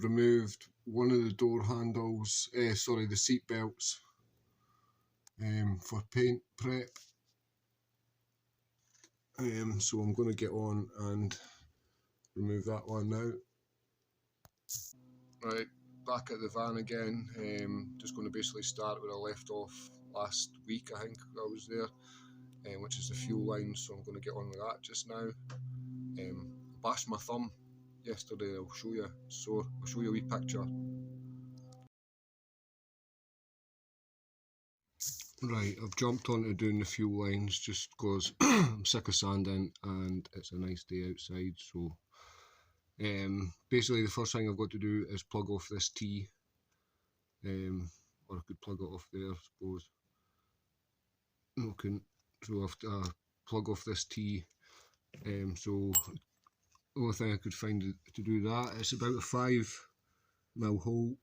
I've removed one of the door handles, sorry, the seat belts for paint prep. So I'm going to get on and remove that one now. Right, back at the van again. Just going to basically start where I left off last week, I think I was there, which is the fuel line, so I'm going to get on with that just now. Bashed my thumb yesterday, I'll show you, so I'll show you a wee picture. Right, I've jumped onto doing the fuel lines just because I'm sick of sanding and it's a nice day outside. So basically the first thing I've got to do is plug off this T, or I could plug it off there, I suppose. No, I couldn't. So I have to plug off this T. So the only thing I could find to do that, it's about a 5mm hole.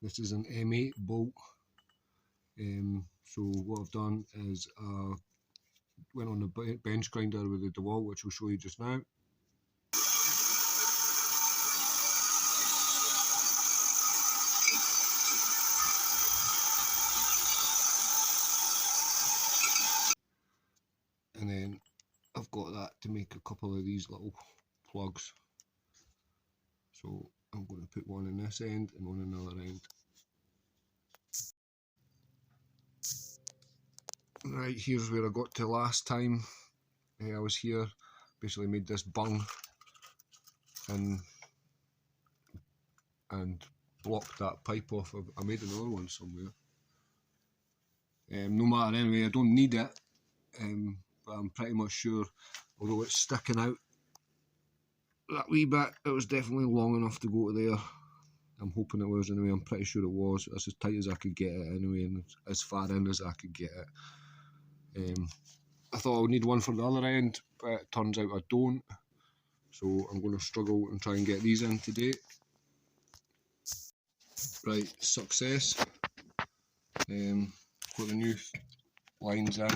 This is an M8 bolt. So what I've done is went on the bench grinder with the DeWalt, which I'll show you just now. And then I've got that to make a couple of these little plugs. So I'm going to put one in this end and one in the other end. Right, here's where I got to last time I was here. Basically made this bung and blocked that pipe off. I made another one somewhere. No matter, anyway, I don't need it, but I'm pretty much sure, although it's sticking out that wee bit, it was definitely long enough to go to there. I'm hoping it was anyway, I'm pretty sure it was. It's as tight as I could get it anyway, and as far in as I could get it. I thought I would need one for the other end, but it turns out I don't. So I'm going to struggle and try and get these in today. Right, success. Got the new lines in.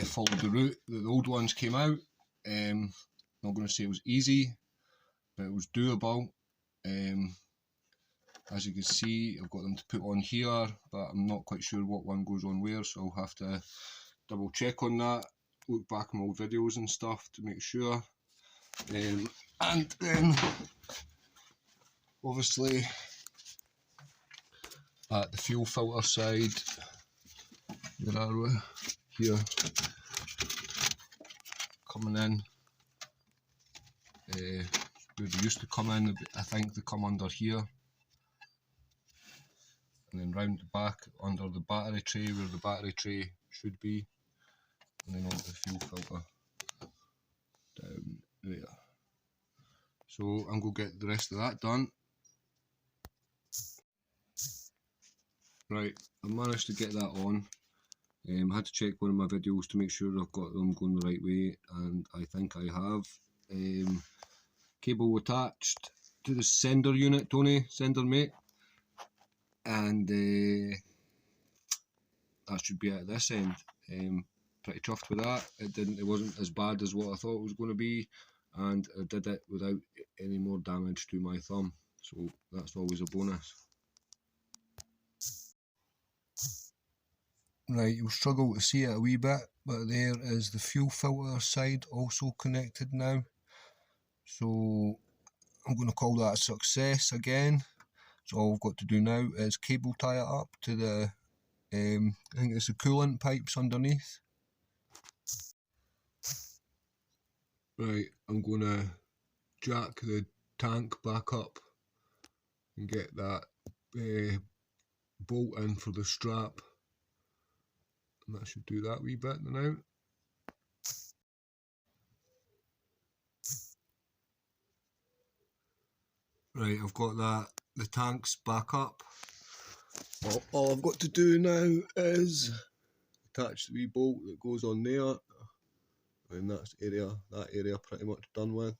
Followed the route that the old ones came out. Not going to say it was easy, but it was doable. As you can see, I've got them to put on here, but I'm not quite sure what one goes on where, so I'll have to double check on that, look back at my old videos and stuff to make sure. And then obviously at the fuel filter side, where are we? Here, coming in, where they used to come in, I think they come under here. And then round the back under the battery tray where the battery tray should be, and then onto the fuel filter down there. So I'm going to get the rest of that done. Right, I managed to get that on. I had to check one of my videos to make sure I've got them going the right way, and I think I have. Cable attached to the sender unit, Tony, sender mate. And that should be it at this end. Pretty chuffed with that. It wasn't as bad as what I thought it was going to be, and I did it without any more damage to my thumb, so that's always a bonus. Right, you'll struggle to see it a wee bit, but there is the fuel filter side also connected now. So I'm going to call that a success again. So all I've got to do now is cable tie it up to the, I think it's the coolant pipes underneath. Right, I'm going to jack the tank back up and get that bolt in for the strap. And that should do that wee bit now. Right, I've got that, the tank's back up. All I've got to do now is attach the wee bolt that goes on there, and that area pretty much done with.